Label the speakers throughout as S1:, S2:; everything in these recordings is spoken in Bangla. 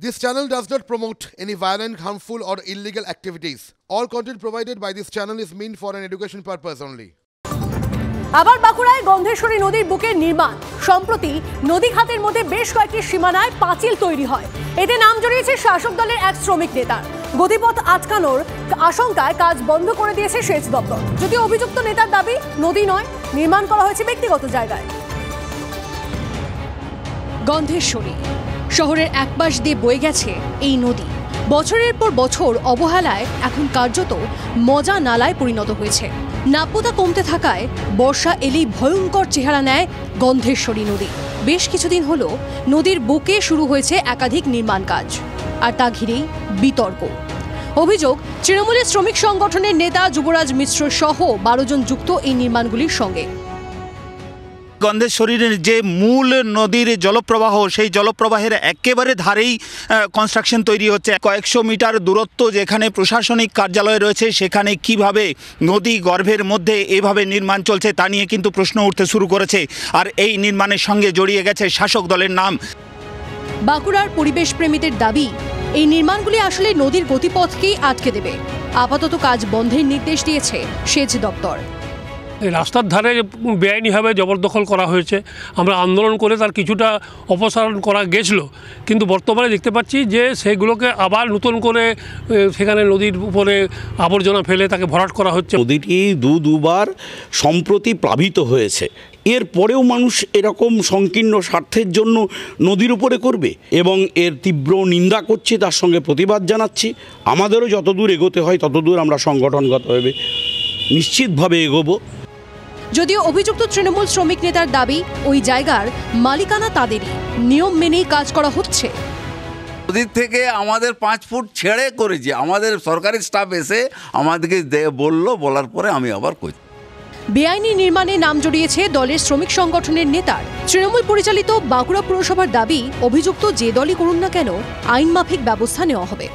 S1: This channel does not promote any violent, harmful or illegal activities. All content provided by this channel is meant for an education purpose only.
S2: আবার বাঁকুড়ায় গন্ধেশ্বরী নদীর বুকে নির্মাণ। সম্প্রতি নদী খাতের মধ্যে বেশ কয়েকটি সীমানায় পাঁচিল তৈরি হয়। এতে নাম জড়িয়েছে শাসক দলের এক শ্রমিক নেতার। গতিপথ আটকানোর আশঙ্কায় কাজ বন্ধ করে দিয়েছে সেচ দপ্তর। যদিও অভিযুক্ত নেতার দাবি নদী নয়, নির্মাণ করা হয়েছে ব্যক্তিগত জায়গায়। গন্ধেশ্বরী শহরের একপাশ দিয়ে বয়ে গেছে এই নদী। বছরের পর বছর অবহেলায় এখন কার্যত মজা নালায় পরিণত হয়েছে। নাব্যতা কমতে থাকায় বর্ষা এলেই ভয়ঙ্কর চেহারা নেয় গন্ধেশ্বরী নদী। বেশ কিছুদিন হলো নদীর বুকে শুরু হয়েছে একাধিক নির্মাণ কাজ, আর তা ঘিরেই বিতর্ক। অভিযোগ, তৃণমূলের শ্রমিক সংগঠনের নেতা যুবরাজ মিশ্র সহ 12 জন যুক্ত এই নির্মাণগুলির সঙ্গে।
S3: গন্ধেশ্বরীর যে মূল নদীর জলপ্রবাহ, সেই জলপ্রবাহের একেবারে ধারেই কনস্ট্রাকশন তৈরি হচ্ছে। কয়েকশো মিটার দূরত্ব যেখানে প্রশাসনিক কার্যালয় রয়েছে, সেখানে কিভাবে নদী গর্ভের মধ্যে এভাবে নির্মাণ চলছে তা নিয়ে কিন্তু প্রশ্ন উঠতে শুরু করেছে। আর এই নির্মাণের সঙ্গে জড়িয়ে গেছে শাসক দলের নাম।
S2: বাঁকুড়ার পরিবেশ প্রেমীদের দাবি, এই নির্মাণগুলি আসলে নদীর গতিপথকেই আটকে দেবে। আপাতত কাজ বন্ধের নির্দেশ দিয়েছে সেচ দপ্তর।
S4: রাস্তার ধারে বেআইনিভাবে জবরদখল করা হয়েছে। আমরা আন্দোলন করে তার কিছুটা অপসারণ করা গেছিল, কিন্তু বর্তমানে দেখতে পাচ্ছি যে সেগুলোকে আবার নতুন করে সেখানে নদীর উপরে আবর্জনা ফেলে তাকে ভরাট করা হচ্ছে।
S5: নদীটি দুবার সম্প্রতি প্লাবিত হয়েছে। এরপরেও মানুষ এরকম সংকীর্ণ স্বার্থের জন্য নদীর উপরে করবে এবং এর তীব্র নিন্দা করছে, তার সঙ্গে প্রতিবাদ জানাচ্ছি। আমাদেরও যতদূর এগোতে হয় ততদূর আমরা সংগঠনগতভাবে নিশ্চিতভাবে এগোবো।
S2: যদিও অভিযুক্ত তৃণমূল শ্রমিক নেতার দাবি, ওই জায়গার মালিকানা তাদেরই, নিয়ম মেনেই কাজ করা হচ্ছে।
S6: নদীর থেকে আমাদের 5 ফুট ছেড়ে করেছি। আমাদের সরকারি স্টাফ এসে আমাদেরকে বলার পরে আমি আবার করছি।
S2: বেআইনি নির্মাণে নাম জড়িয়েছে দলের শ্রমিক সংগঠনের নেতার। তৃণমূল পরিচালিত বাঁকুড়া পুরসভার দাবি, অভিযুক্ত যে দলই করুন না কেন আইন মাফিক ব্যবস্থা নেওয়া হবে।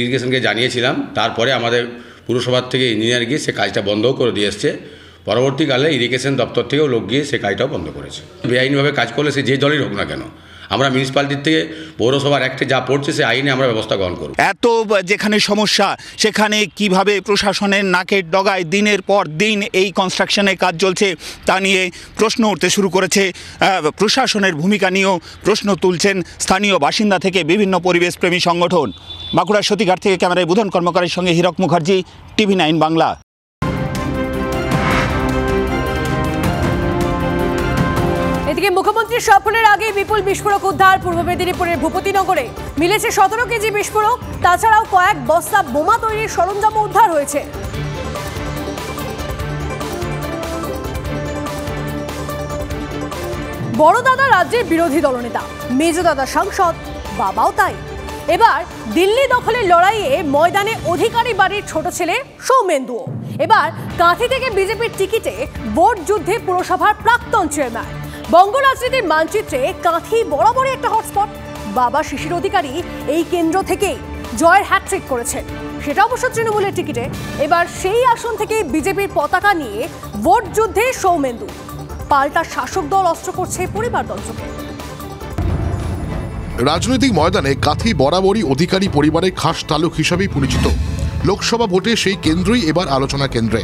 S7: ইরিগেশনকে জানিয়েছিলাম, তারপরে আমাদের পুরসভার থেকে ইঞ্জিনিয়ার গিয়ে সে কাজটা বন্ধও করে দিয়ে এসছে। পরবর্তীকালে ইরিগেশন দপ্তর থেকেও লোক গিয়ে সে কাজটাও বন্ধ করেছে। বেআইনিভাবে কাজ করলে সে যে দলই হোক না কেন, আমরা মিউনিসিপ্যালিটির থেকে পৌরসভার অ্যাক্টে যা পড়ছে সে আইনে আমরা ব্যবস্থা গ্রহণ করব।
S3: এত যেখানে সমস্যা, সেখানে কিভাবে প্রশাসনের নাকের ডগায় দিনের পর দিন এই কনস্ট্রাকশনের কাজ চলছে তা নিয়ে প্রশ্ন উঠতে শুরু করেছে। প্রশাসনের ভূমিকা নিয়েও প্রশ্ন তুলছেন স্থানীয় বাসিন্দা থেকে বিভিন্ন পরিবেশপ্রেমী সংগঠন। বাঁকুড়ার সতীঘাট থেকে ক্যামেরায় বুধন কর্মকারের সঙ্গে হীরক মুখার্জি, TV9 বাংলা।
S2: এদিকে মুখ্যমন্ত্রীর স্বপ্নের আগে বিপুল বিস্ফোরক উদ্ধার পূর্ব মেদিনীপুরের ভূপতিনগরে। মিলেছে 17 কেজি বিস্ফোরক, তাছাড়াও কয়েক বস্তা বোমা তৈরির সরঞ্জাম উদ্ধার হয়েছে। বড় দাদা রাজ্যের বিরোধী দলনেতা, মেজ দাদা সাংসদ, বাবাও তাই। এবার দিল্লি দখলের লড়াইয়ে ময়দানে অধিকারী বাড়ির ছোট ছেলে সৌমেন্দুও। এবার কাঁথি থেকে বিজেপির টিকিটে ভোট যুদ্ধে পুরসভার প্রাক্তন চেয়ারম্যান। বঙ্গ রাজনীতির মানচিত্রে কাঁথি বরাবরই একটা হটস্পট। বাবা শিশির অধিকারী এই কেন্দ্র থেকেই জয়ের হ্যাট্রিক করেছেন, সেটা অবশ্য তৃণমূলের টিকিটে। এবার সেই আসন থেকে বিজেপির পতাকা নিয়ে ভোট যুদ্ধে সৌমেন্দু। পাল্টা শাসক দল অস্ত্র করছে পরিবারতন্ত্রকে।
S1: রাজনৈতিক ময়দানে কাঁথি বরাবরই অধিকারী পরিবারের খাস তালুক হিসাবেই পরিচিত। লোকসভা ভোটে সেই কেন্দ্রই এবার আলোচনা কেন্দ্রে,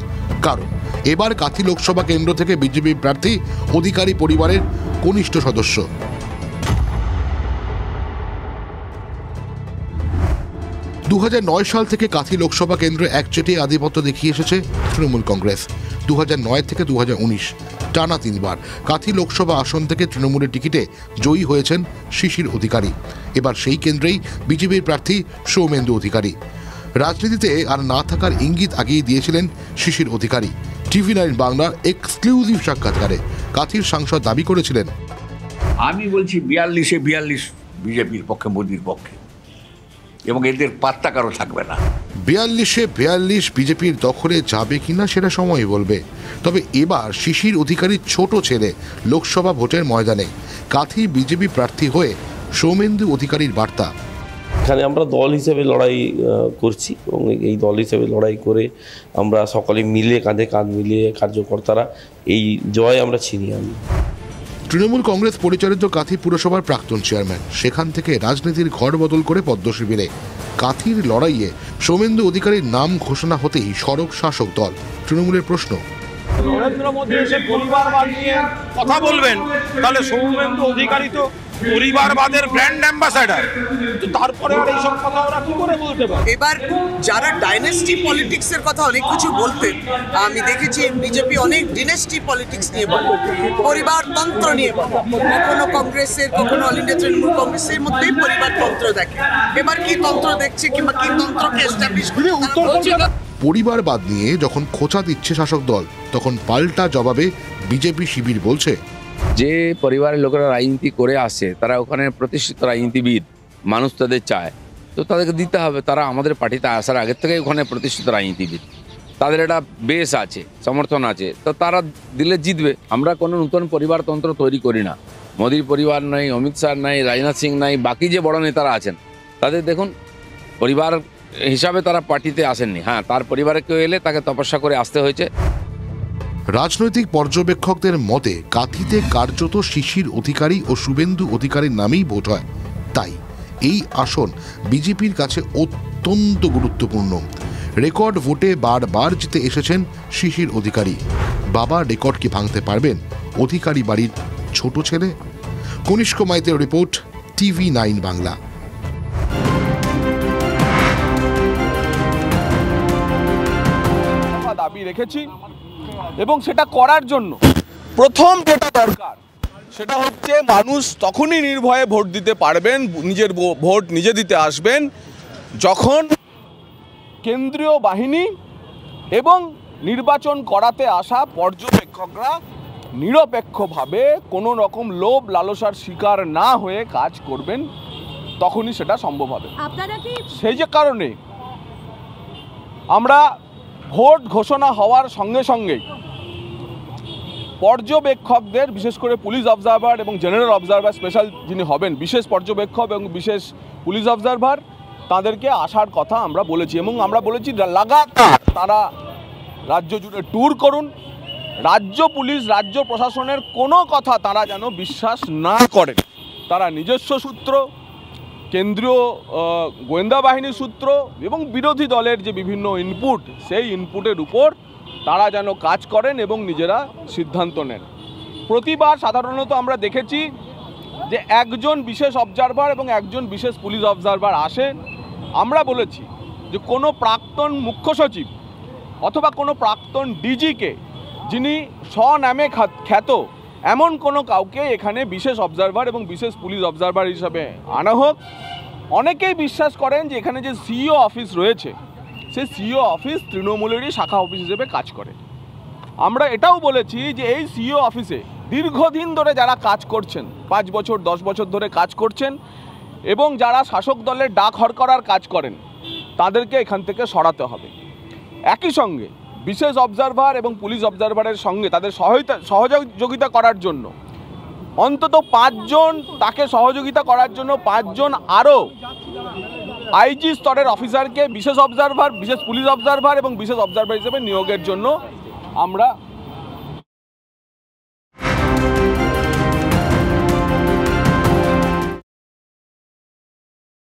S1: কারণ এবার কাঁথি লোকসভা কেন্দ্র থেকে বিজেপি প্রার্থী অধিকারী পরিবারের কনিষ্ঠ সদস্য। 2009 সাল থেকে কাঁথি লোকসভা কেন্দ্রে একচেটিয়া আধিপত্য দেখিয়ে এসেছে তৃণমূল কংগ্রেস। 2009 থেকে 2019 টানা 3 বার কাঁথি লোকসভা আসন থেকে তৃণমূলের টিকিটে জয়ী হয়েছেন শিশির অধিকারী। এবার সেই কেন্দ্রেই বিজেপির প্রার্থী সৌমেন্দু অধিকারী। রাজনীতিতে আর না থাকার ইঙ্গিত আগেই দিয়েছিলেন শিশির অধিকারী। TV9 বাংলার এক্সক্লুসিভ সাক্ষাৎকারে কাঁথির সাংসদ দাবি করেছিলেন,
S8: আমি বলছি 42-এ 42 বিজেপির পক্ষে, মোদির পক্ষে, এবং এদের পাত্তা কারো থাকবে না।
S1: 42-এ 42 বিজেপির দখলে যাবে কিনা সেটা সময় বলবে। তবে এবার শিশির অধিকারীর ছোট ছেলে লোকসভা ভোটের ময়দানে কাঁথি বিজেপি প্রার্থী হয়ে সৌমেন্দু অধিকারীর বার্তা।
S9: এখানে আমরা দল হিসেবে লড়াই করছি এবং এই দল হিসেবে লড়াই করে আমরা সকলে মিলে কাঁধে কাঁধ মিলিয়ে কার্যকর্তারা এই জয় আমরা ছিনিয়ে আনি।
S1: তৃণমূল কংগ্রেস পরিচালিত কাঁথি পুরসভার প্রাক্তন চেয়ারম্যান, সেখান থেকে রাজনীতির ঘর বদল করে পদ্ম শিবিরে। কাঁথির লড়াইয়ে সৌমেন্দু অধিকারীর নাম ঘোষণা হতেই সরব শাসক দল। তৃণমূলের প্রশ্ন,
S10: নরেন্দ্র মোদী এসে পরিবারবাদ নিয়ে কথা বলবেন, তাহলে সৌমেন্দু অধিকারী তো পরিবারবাদের ব্র্যান্ড অ্যাম্বাসাডার, তো তারপরে আর এইসব কথা ওরা কি করে বলতে পারে?
S11: এবার যারা ডাইনেস্টি পলিটিক্সের কথা অনেক কিছু বলতেন, আমি দেখেছি বিজেপি অনেক ডিনেস্টি পলিটিক্স নিয়ে বলে, পরিবারতন্ত্র নিয়ে বলে, কখনো কংগ্রেসের কখনো অল ইন্ডিয়া তৃণমূল কংগ্রেসের মধ্যেই পরিবারতন্ত্র দেখে। এবার কি তন্ত্র দেখছে কিংবা কি তন্ত্রকে এস্টাবলিশ করে
S1: পরিবারবাদ নিয়ে যখন খোঁচা দিচ্ছে শাসক দল, তখন পাল্টা জবাবে বিজেপি শিবির বলছে,
S12: যে পরিবারের লোকেরা রাজনীতি করে আসে, তারা ওখানে প্রতিষ্ঠিত রাজনীতিবিদ, মানুষ তাদের চায়, তো তাদেরকে দিতে হবে। তারা আমাদের পার্টিতে আসার আগের থেকে ওখানে প্রতিষ্ঠিত রাজনীতিবিদ, তাদের একটা বেস আছে, সমর্থন আছে, তো তারা দিলে জিতবে। আমরা কোনো নতুন পরিবারতন্ত্র তৈরি করি না। মোদির পরিবার নাই, অমিত শাহ নাই, রাজনাথ সিং নাই, বাকি যে বড় নেতারা আছেন তাদের দেখুন পরিবার হিসাবে তারা পার্টিতে আসেননি। হ্যাঁ, তার পরিবারে কেউ এলে তাকে তপস্যা করে আসতে হয়েছে।
S1: রাজনৈতিক পর্যবেক্ষকদের মতে কাঁথিতে কার্যত শিশির অধিকারী ও শুভেন্দু অধিকারীর নামেই ভোট হয়। তাই এই আসন বিজেপির কাছে অত্যন্ত গুরুত্বপূর্ণ। রেকর্ড ভোটে বারবার জিতে এসেছেন শিশির অধিকারী। বাবা রেকর্ড কি ভাঙতে পারবেন অধিকারী বাড়ির ছোট ছেলে? কনিষ্ক মাইতের রিপোর্ট, TV9 বাংলা।
S10: দাবি রেখেছি এবং সেটা করার জন্য প্রথম যেটা দরকার সেটা হচ্ছে মানুষ তখনই নির্ভয়ে ভোট দিতে পারবেন, নিজের ভোট নিজে দিতে আসবেন, যখন কেন্দ্রীয় বাহিনী এবং নির্বাচন করাতে আসা পর্যবেক্ষকরা নিরপেক্ষভাবে কোনো রকম লোভ লালসার শিকার না হয়ে কাজ করবেন, তখনই সেটা সম্ভব হবে। সেই যে কারণে আমরা ভোট ঘোষণা হওয়ার সঙ্গে সঙ্গেই পর্যবেক্ষকদের, বিশেষ করে পুলিশ অবজারভার এবং জেনারেল অবজারভার, স্পেশাল যিনি হবেন বিশেষ পর্যবেক্ষক এবং বিশেষ পুলিশ অবজারভার, তাদেরকে আসার কথা আমরা বলেছি এবং আমরা বলেছি লাগাতার তারা রাজ্য জুড়ে ট্যুর করুন। রাজ্য পুলিশ, রাজ্য প্রশাসনের কোনো কথা তারা যেন বিশ্বাস না করেন। তারা নিজস্ব সূত্র, কেন্দ্রীয় গোয়েন্দা বাহিনীর সূত্র এবং বিরোধী দলের যে বিভিন্ন ইনপুট, সেই ইনপুটের উপর তারা যেন কাজ করেন এবং নিজেরা সিদ্ধান্ত নেন। প্রতিবার সাধারণত আমরা দেখেছি যে একজন বিশেষ অবজারভার এবং একজন বিশেষ পুলিশ অবজারভার আসে। আমরা বলেছি যে কোনো প্রাক্তন মুখ্য সচিব অথবা কোনো প্রাক্তন ডিজিকে, যিনি স্বনামে খ্যাত, এমন কোনো কাউকে এখানে বিশেষ অবজারভার এবং বিশেষ পুলিশ অবজারভার হিসাবে আনা হোক। অনেকেই বিশ্বাস করেন যে এখানে যে সিইও অফিস রয়েছে, সেই সিইও অফিস তৃণমূলেরই শাখা অফিস হিসেবে কাজ করে। আমরা এটাও বলেছি যে এই সিইও অফিসে দীর্ঘদিন ধরে যারা কাজ করছেন, 5 বছর 10 বছর ধরে কাজ করছেন এবং যারা শাসক দলের ডাক হরকরার কাজ করেন, তাদেরকে এখান থেকে সরাতে হবে। একই সঙ্গে বিশেষ অবজারভার এবং পুলিশ অবজারভারের সঙ্গে তাদের সহযোগিতা করার জন্য অন্তত 5 জন, তাকে সহযোগিতা করার জন্য 5 জন আরও আইজি স্তরের অফিসারকে বিশেষ অবজারভার, বিশেষ পুলিশ অবজারভার এবং বিশেষ অবজারভার হিসেবে নিয়োগের জন্য আমরা